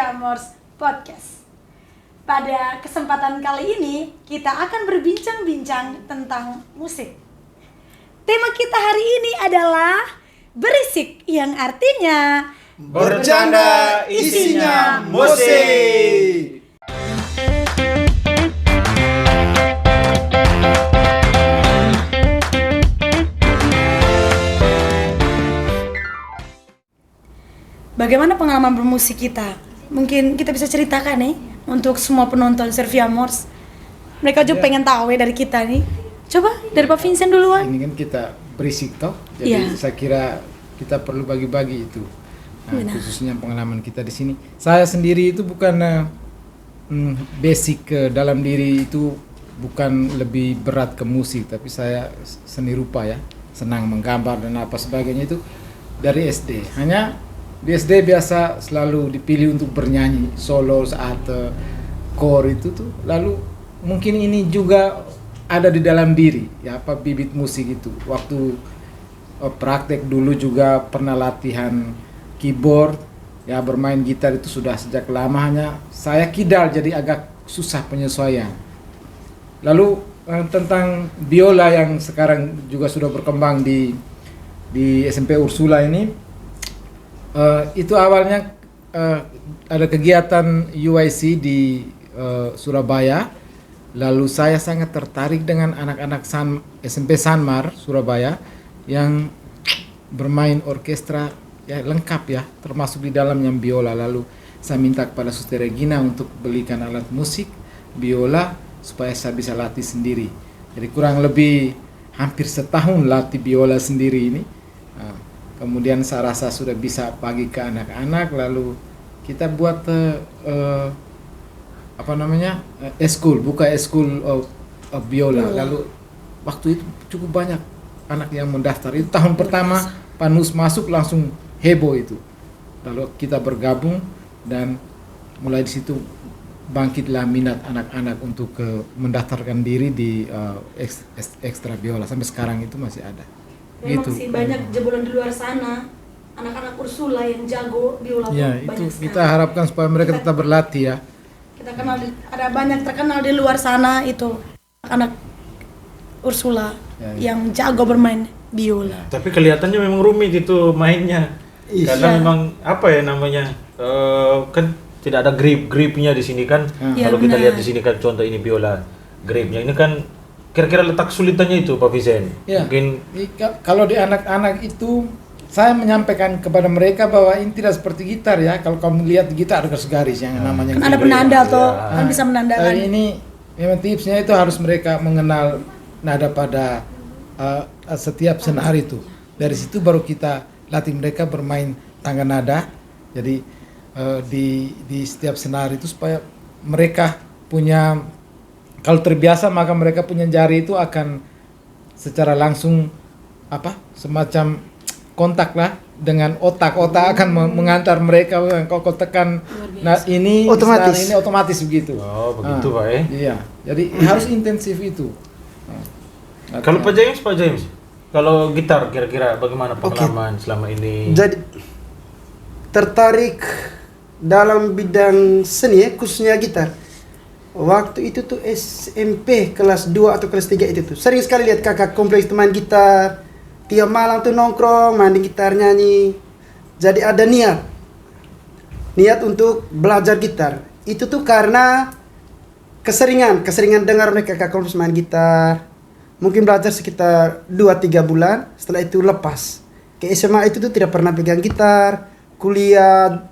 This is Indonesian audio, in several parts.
Surviamors Podcast. Pada kesempatan kali ini, kita akan berbincang-bincang tentang musik. Tema kita hari ini adalah berisik, yang artinya bercanda isinya musik. bagaimana pengalaman bermusik kita. Mungkin kita bisa ceritakan nih untuk semua penonton Surviamors. Mereka juga pengen tahu dari kita nih. Coba dari Pak Vincent duluan. Ini kan kita berisik toh, jadi saya kira kita perlu bagi-bagi itu. Khususnya pengalaman kita di sini. Saya sendiri itu bukan basic ke dalam diri itu bukan lebih berat ke musik, tapi saya seni rupa ya, senang menggambar dan apa sebagainya itu dari SD. Hanya di SD biasa selalu dipilih untuk bernyanyi solo saat core itu tuh. Lalu mungkin ini juga ada di dalam diri ya, apa bibit musik itu. Waktu praktek dulu juga pernah latihan keyboard ya, bermain gitar itu sudah sejak lama, hanya saya kidal jadi agak susah penyesuaian. Lalu tentang biola yang sekarang juga sudah berkembang di SMP Ursula ini, itu awalnya ada kegiatan UIC di Surabaya. Lalu saya sangat tertarik dengan anak-anak SMP Sanmar Surabaya yang bermain orkestra ya, lengkap ya, termasuk di dalamnya biola. Lalu saya minta kepada Suster Regina untuk belikan alat musik biola supaya saya bisa latih sendiri. Jadi kurang lebih hampir setahun latih biola sendiri ini. Kemudian saya rasa sudah bisa bagi ke anak-anak, lalu kita buat eskul, buka eskul biola. Lalu waktu itu cukup banyak anak yang mendaftar. Itu tahun pertama Panus masuk langsung heboh itu. Lalu kita bergabung dan mulai di situ bangkitlah minat anak-anak untuk mendaftarkan diri di ekstra biola. Sampai sekarang itu masih ada. Memang gitu. sih banyak jebolan di luar sana, anak-anak Ursula yang jago biola. Ya, itu kita harapkan supaya mereka tetap berlatih ya. Kita kenal, ada banyak terkenal di luar sana itu anak Ursula yang jago bermain biola. Tapi kelihatannya memang rumit itu mainnya. Karena memang apa ya namanya? Kan tidak ada gripnya di sini kan. Kalau kita lihat di sini kan contoh ini biola, gripnya ini kan kira-kira letak sulitannya itu Pak Vincent. Ya. Mungkin kalau di anak-anak itu saya menyampaikan kepada mereka bahwa ini tidak seperti gitar ya. Kalau kamu lihat di gitar ada garis-garis yang namanya ada penanda atau kan bisa menandakan. Ini memang tipsnya itu harus mereka mengenal nada pada setiap senar itu. Dari situ baru kita latih mereka bermain tangga nada. Jadi di setiap senar itu supaya mereka punya, kalau terbiasa maka mereka punya jari itu akan secara langsung semacam kontak lah dengan otak akan mengantar mereka. Kalau kau tekan ini otomatis begitu. Oh begitu Pak ya. Iya, jadi harus intensif itu. Kalau Pak James, kalau gitar kira-kira bagaimana pengalaman selama ini? Jadi tertarik dalam bidang seni ya, khususnya gitar. Waktu itu tuh SMP kelas 2 atau kelas 3 itu tuh sering sekali lihat kakak kompleks teman gitar. Tiap malam tuh nongkrong, main gitar, nyanyi. Jadi ada niat untuk belajar gitar. Itu tuh karena keseringan dengar mereka kakak kompleks main gitar. Mungkin belajar sekitar 2-3 bulan, setelah itu lepas. Ke SMA itu tuh tidak pernah pegang gitar. Kuliah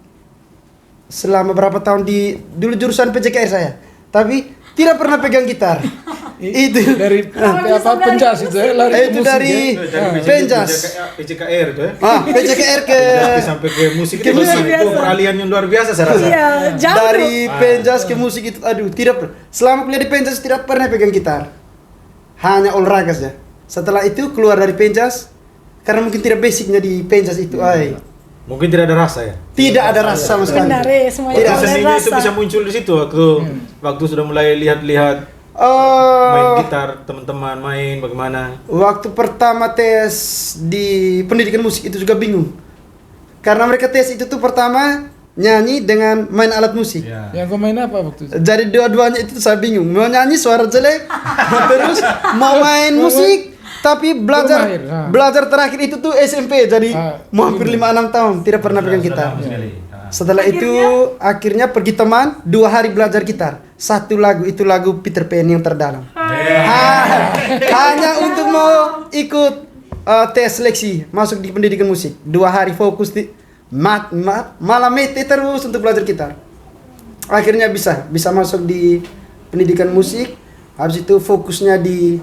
selama berapa tahun dulu jurusan PJKR saya. Tapi tidak pernah pegang gitar. Itu dari penjas itu ya, lari itu musik, dari penjas PJKR itu ya. PJKR sampai ke musik itu peralihan yang luar biasa saya rasa. Iya, jauh dari penjas ke musik itu selama kuliah di penjas tidak pernah pegang gitar. Hanya olahraga saja. Setelah itu keluar dari penjas karena mungkin tidak basicnya di penjas itu Mungkin tidak ada rasa ya? Tidak ada rasa sama sekali. Benar ya, semuanya Tidak. Seninya itu bisa muncul di situ waktu sudah mulai lihat main gitar, teman-teman main bagaimana? Waktu pertama tes di pendidikan musik itu juga bingung. Karena mereka tes itu tuh pertama nyanyi dengan main alat musik. Ya. Yang kau main apa waktu itu? Jadi dua-duanya itu saya bingung. Mau nyanyi suara jelek, terus mau main musik, tapi belajar Mahir, ha. belajar terakhir itu tuh SMP. Jadi mau hampir 5-6 tahun tidak pernah pegang gitar. Sudah lama sekali. Setelah itu akhirnya pergi teman 2 hari belajar gitar. 1 lagu itu lagu Peter Pan yang terdalam. Hanya untuk mau ikut tes seleksi masuk di pendidikan musik. 2 hari fokus di malam mete terus untuk belajar gitar. Akhirnya bisa masuk di pendidikan musik. Habis itu fokusnya di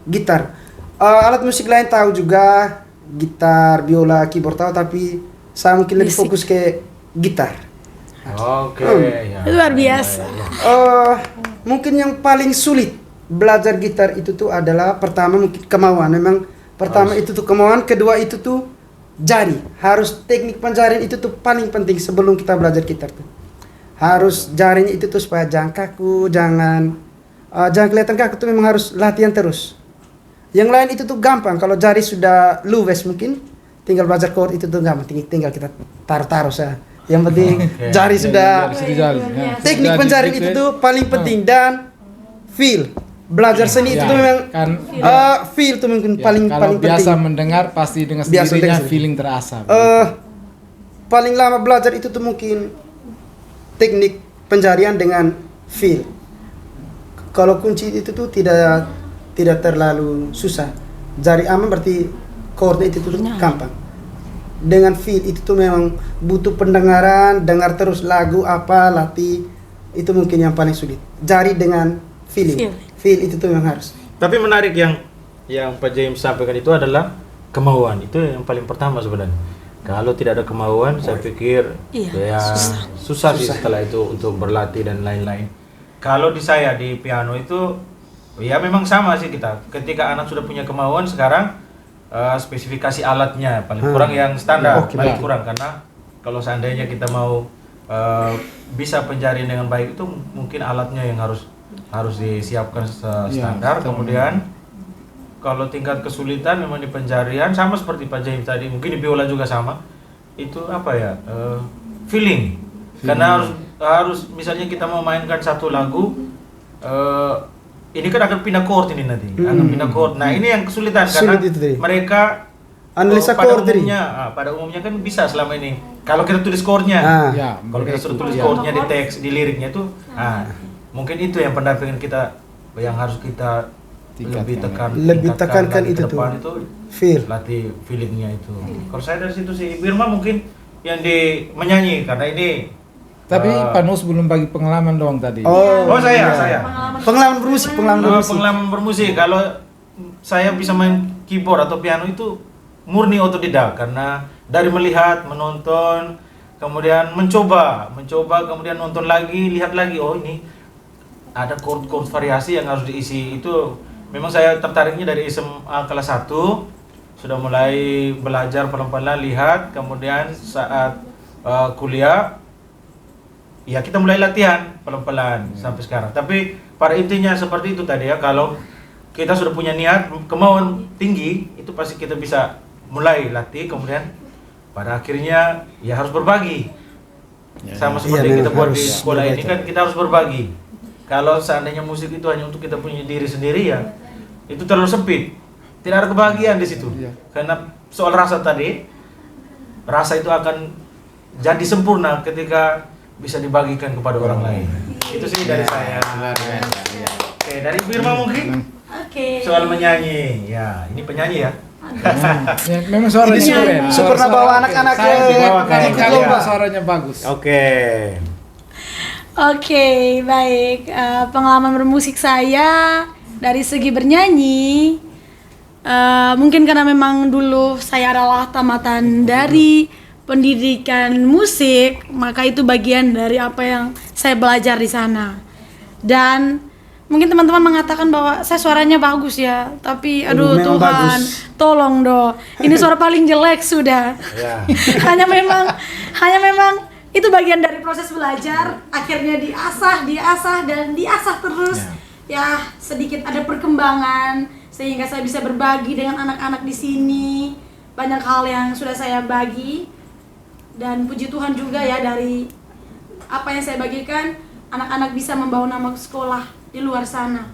gitar. Alat musik lain tahu juga, gitar, biola, keyboard tahu, tapi saya mungkin lebih fokus ke gitar. Oke, ya. Luar biasa. Mungkin yang paling sulit belajar gitar itu tuh adalah pertama mungkin kemauan. Memang pertama itu tuh kemauan, kedua itu tuh jari. Harus teknik penjarian itu tuh paling penting sebelum kita belajar gitar tuh. Harus jarinya itu tuh supaya jangan kaku, jangan kelihatan kaku tuh memang harus latihan terus. Yang lain itu tuh gampang. Kalau jari sudah luwes mungkin tinggal belajar chord itu tuh gampang. Tinggal kita taruh saja. Yang penting jari sudah. Teknik penjarian itu tuh paling penting dan feel. Belajar seni itu tuh memang feel tuh mungkin paling kalau penting. biasa mendengar pasti dengan Biasa sendirinya dengar. feeling terasa. Paling lama belajar itu tuh mungkin teknik penjarian dengan feel. Kalau kunci itu tuh tidak terlalu susah. Jari aman berarti chordnya itu tuh gampang. Dengan feel itu tuh memang butuh pendengaran, dengar terus lagu apa, latih. Itu mungkin yang paling sulit. Jari dengan feeling. Feel itu tuh memang harus. Tapi menarik yang Pak James sampaikan itu adalah kemauan. Itu yang paling pertama sebenarnya. Kalau tidak ada kemauan, saya pikir susah sih setelah itu untuk berlatih dan lain-lain. Kalau di saya di piano itu ya memang sama sih kita. Ketika anak sudah punya kemauan sekarang spesifikasi alatnya paling kurang yang standar, paling kurang, karena kalau seandainya kita mau bisa penjarian dengan baik itu mungkin alatnya yang harus disiapkan standar. Kemudian kalau tingkat kesulitan memang di penjarian sama seperti Pak James tadi, mungkin di biola juga sama. Itu apa ya? Feeling. Karena harus misalnya kita mau mainkan satu lagu ini kan akan pindah chord ini nanti, akan pindah chord. Nah ini yang kesulitan karena mereka analisa pada chord pada umumnya kan bisa selama ini. Kalau kita tulis chordnya, kalau kita sudah tulis chordnya di teks, di liriknya itu, mungkin itu yang pendampingan kita yang harus kita lebih tekankan itu tuh. Itu feel, latih feelingnya itu. Kalau saya dari situ sih, Birma mungkin yang di menyanyi karena ini. Tapi Panus belum bagi pengalaman doang tadi. Saya. Pengalaman bermusik. Pengalaman bermusik. Kalau saya bisa main keyboard atau piano itu murni otodidak karena dari melihat, menonton, kemudian mencoba, kemudian nonton lagi, lihat lagi. Oh ini ada chord variasi yang harus diisi. Itu memang saya tertariknya dari SMA kelas 1 sudah mulai belajar pelan-pelan lihat, kemudian saat kuliah ya kita mulai latihan pelan-pelan sampai sekarang. Tapi pada intinya seperti itu tadi ya, kalau kita sudah punya niat, kemauan tinggi, itu pasti kita bisa mulai latih, kemudian pada akhirnya ya harus berbagi. Sama seperti kita buat di sekolah ini kan kita harus berbagi. Kalau seandainya musik itu hanya untuk kita punya diri sendiri ya, itu terlalu sempit. Tidak ada kebahagiaan di situ. Karena soal rasa tadi, rasa itu akan jadi sempurna ketika bisa dibagikan kepada orang lain. Itu sih dari saya. Oke, dari Birma mungkin. Soal menyanyi. Ya, ini penyanyi ya. Memang suaranya keren. Pernah bawa anak-anak ke lomba, suaranya bagus. Oke, baik. Pengalaman bermusik saya dari segi bernyanyi, mungkin karena memang dulu saya adalah tamatan dari pendidikan musik, maka itu bagian dari apa yang saya belajar di sana. Dan mungkin teman-teman mengatakan bahwa saya suaranya bagus ya, tapi aduh Tuhan, bagus. Tolong dong, ini suara paling jelek sudah. hanya memang itu bagian dari proses belajar, akhirnya diasah terus. Ya sedikit ada perkembangan sehingga saya bisa berbagi dengan anak-anak di sini. Banyak hal yang sudah saya bagi. Dan puji Tuhan juga ya, dari apa yang saya bagikan, anak-anak bisa membawa nama sekolah di luar sana.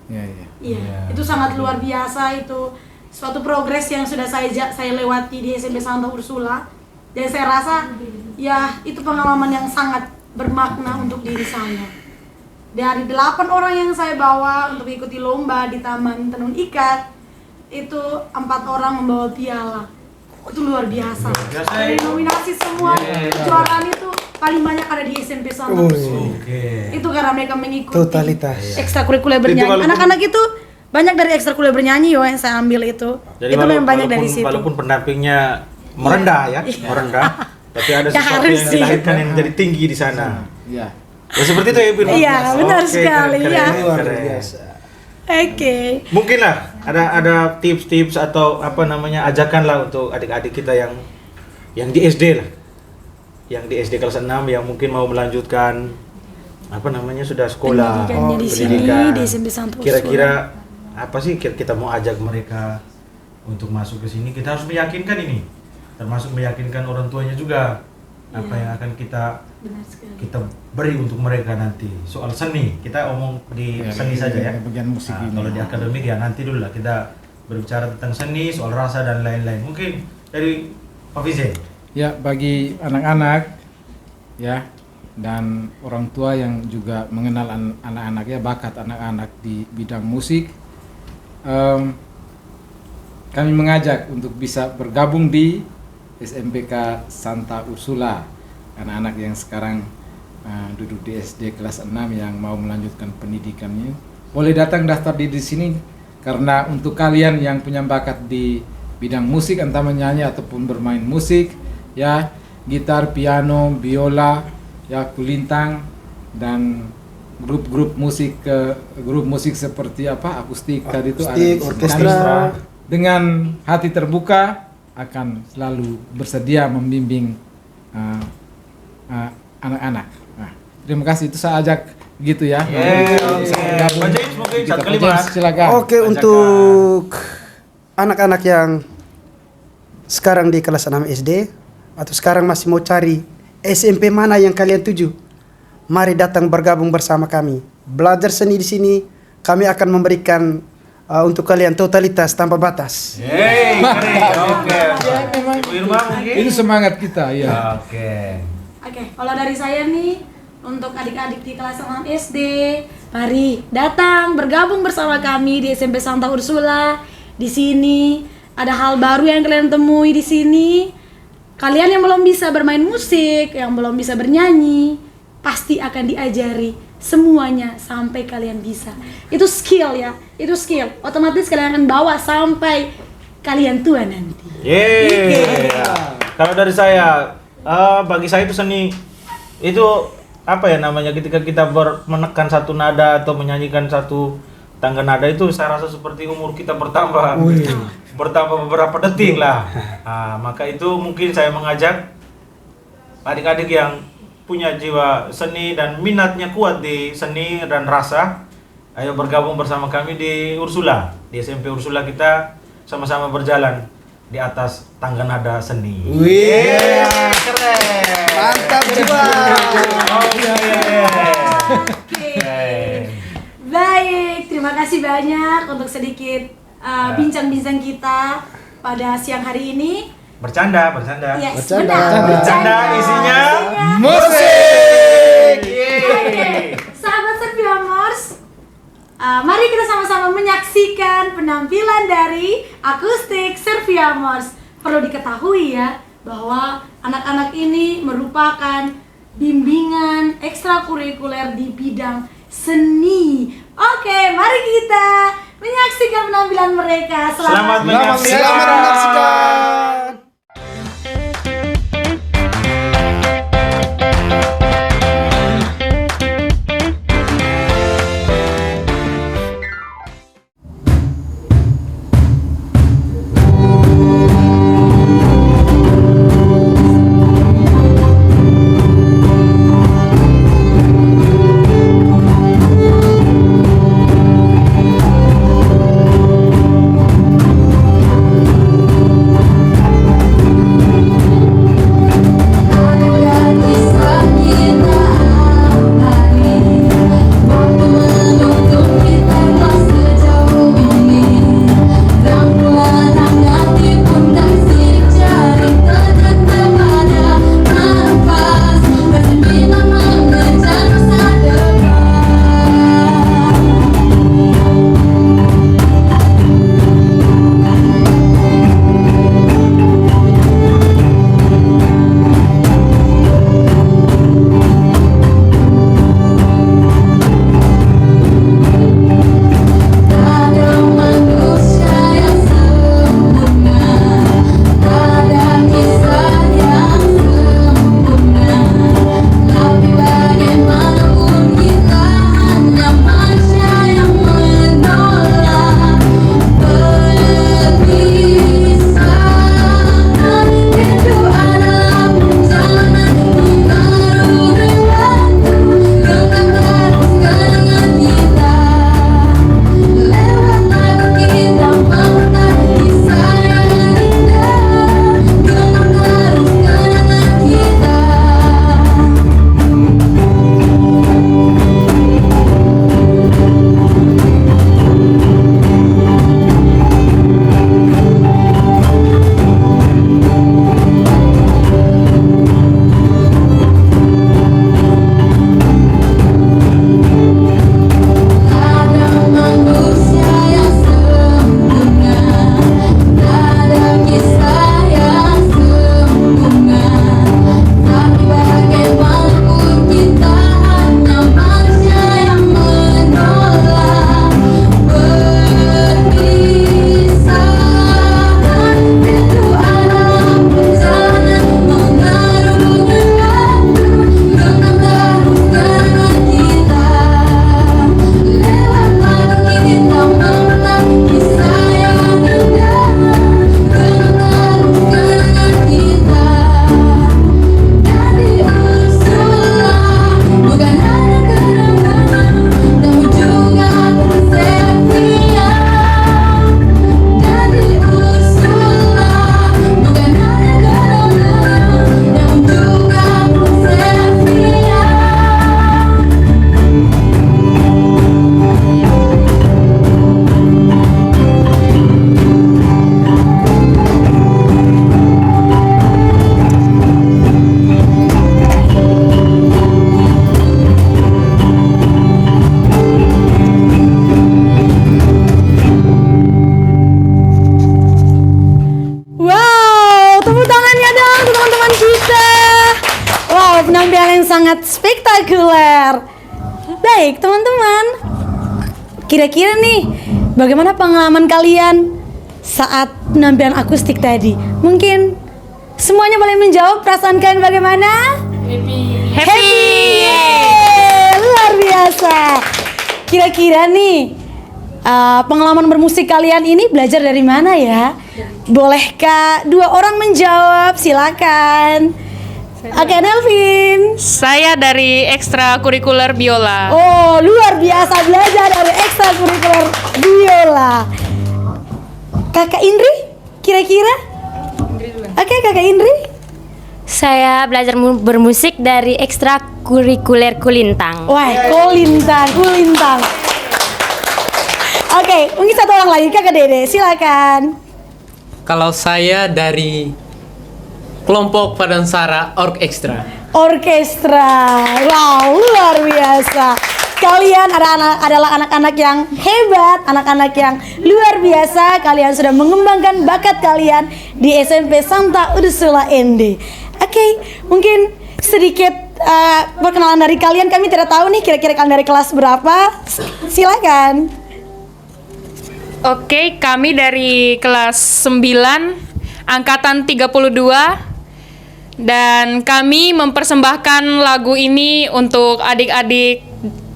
Ya. Iya, itu sangat luar biasa. Itu suatu progres yang sudah saya lewati di SMP Santa Ursula. Dan saya rasa ya itu pengalaman yang sangat bermakna untuk diri saya. Dari 8 orang yang saya bawa untuk ikuti lomba di Taman Tenun Ikat, itu 4 orang membawa piala. Itu luar biasa. Dari nominasi semua kejuaraan itu paling banyak ada di SMP Santa Ursula. Itu karena mereka mengikuti Totalitas. ekstrakurikuler bernyanyi. Anak-anak itu banyak dari ekstrakurikuler bernyanyi yang saya ambil itu. Jadi itu memang banyak dari situ. Walaupun pendampingnya merendah ya, merendah, tapi ada sesuatu yang dilahirkan yang jadi tinggi di sana. Iya. Ya seperti itu ya, Bin. Iya, benar sekali, ya. Luar biasa. Oke. Mungkin lah ada tips-tips atau apa namanya, ajakan lah untuk adik-adik kita yang di SD lah. Yang di SD kelas 6 yang mungkin mau melanjutkan apa namanya, sudah sekolah, Pendidikannya di sini, pendidikan. di SMP Santa Ursula. Kira-kira apa sih kita mau ajak mereka untuk masuk ke sini? Kita harus meyakinkan ini. Termasuk meyakinkan orang tuanya juga. Apa yang akan Benar sekali. kita beri untuk mereka nanti. Soal seni, kita omong di seni saja ya. Bagian musik ini. Kalau di akademik ya nanti dulu lah kita berbicara tentang seni, soal rasa dan lain-lain. Mungkin dari Pak Fizen. Ya, bagi anak-anak ya dan orang tua yang juga mengenal anak-anak ya, bakat anak-anak di bidang musik, kami mengajak untuk bisa bergabung di SMPK Santa Ursula. Anak-anak yang sekarang duduk di SD kelas 6 yang mau melanjutkan pendidikannya boleh datang daftar di sini, karena untuk kalian yang punya bakat di bidang musik, entah menyanyi ataupun bermain musik ya, gitar, piano, biola, ya, kulintang, dan grup musik seperti apa, akustik tadi itu, orkestra. Dengan hati terbuka akan selalu bersedia membimbing anak-anak. Nah, terima kasih, itu saya ajak gitu ya. Pak James mungkin satu kalimat. Silakan. Oke, untuk anak-anak yang sekarang di kelas 6 SD atau sekarang masih mau cari SMP mana yang kalian tuju, mari datang bergabung bersama kami. Belajar seni di sini, kami akan memberikan untuk kalian totalitas tanpa batas. Yeay, keren. Oke. Ya, memang Ibu Irma mungkin. ini semangat kita ya. Oke. Oke, kalau dari saya nih, untuk adik-adik di kelas 6 SD, mari datang bergabung bersama kami di SMP Santa Ursula. Di sini ada hal baru yang kalian temui di sini. Kalian yang belum bisa bermain musik, yang belum bisa bernyanyi, pasti akan diajari semuanya sampai kalian bisa. Itu skill ya, itu skill. Otomatis kalian akan bawa sampai kalian tua nanti. Yeay. Kalau dari saya, bagi saya itu seni itu apa ya namanya, ketika kita menekan satu nada atau menyanyikan satu tangga nada itu, saya rasa seperti umur kita bertambah beberapa detik lah. Nah, maka itu mungkin saya mengajak adik-adik yang punya jiwa seni dan minatnya kuat di seni dan rasa, ayo bergabung bersama kami di Ursula, di SMP Ursula. Kita sama-sama berjalan di atas tangga nada seni. Wih, keren. mantap jiwa. Baik, terima kasih banyak untuk sedikit bincang-bincang kita pada siang hari ini. Bercanda. Yes, Bercanda. benar. Bercanda isinya Musik. Yeay. Sahabat Serviamors, mari kita sama-sama menyaksikan penampilan dari akustik Serviamors. Perlu diketahui ya, bahwa anak-anak ini merupakan bimbingan ekstrakurikuler di bidang seni. Oke, mari kita menyaksikan penampilan mereka. Selamat menyaksikan. Selamat menyaksikan. sangat spektakuler. Baik, teman-teman. Kira-kira nih, bagaimana pengalaman kalian saat penampilan akustik tadi? Mungkin semuanya boleh menjawab. Perasaan kalian bagaimana? Happy! Yeay! Luar biasa. Kira-kira nih, pengalaman bermusik kalian ini belajar dari mana ya? Bolehkah dua orang menjawab? Silakan. Oke, Nelvin. Saya dari ekstrakurikuler biola. Oh, luar biasa, belajar dari ekstrakurikuler biola. Kakak Indri, kira-kira? Oke, Kakak Indri. Saya belajar bermusik dari ekstrakurikuler kulintang. Wah, kulintang. Oke, mungkin satu orang lagi, Kakak Dede, silakan. Kalau saya dari kelompok Padansara Orkestra. Orkestra. Wow, luar biasa. Kalian adalah anak-anak yang hebat, anak-anak yang luar biasa. Kalian sudah mengembangkan bakat kalian di SMP Santa Ursula ND. Oke, mungkin sedikit perkenalan dari kalian. Kami tidak tahu nih kira-kira kalian dari kelas berapa. Silakan. Oke, kami dari kelas 9 angkatan 32 dan kami mempersembahkan lagu ini untuk adik-adik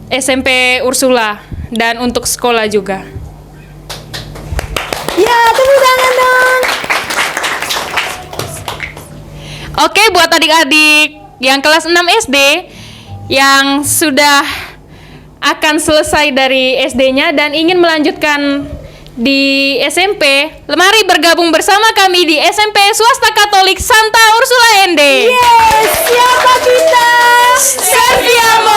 SMP Ursula dan untuk sekolah juga. Ya, tepuk tangan dong. Oke, buat adik-adik yang kelas 6 SD yang sudah akan selesai dari SD-nya dan ingin melanjutkan di SMP, mari bergabung bersama kami di SMP Swasta Katolik Santa Ursula ND. Yes, siapa kita? Serviamo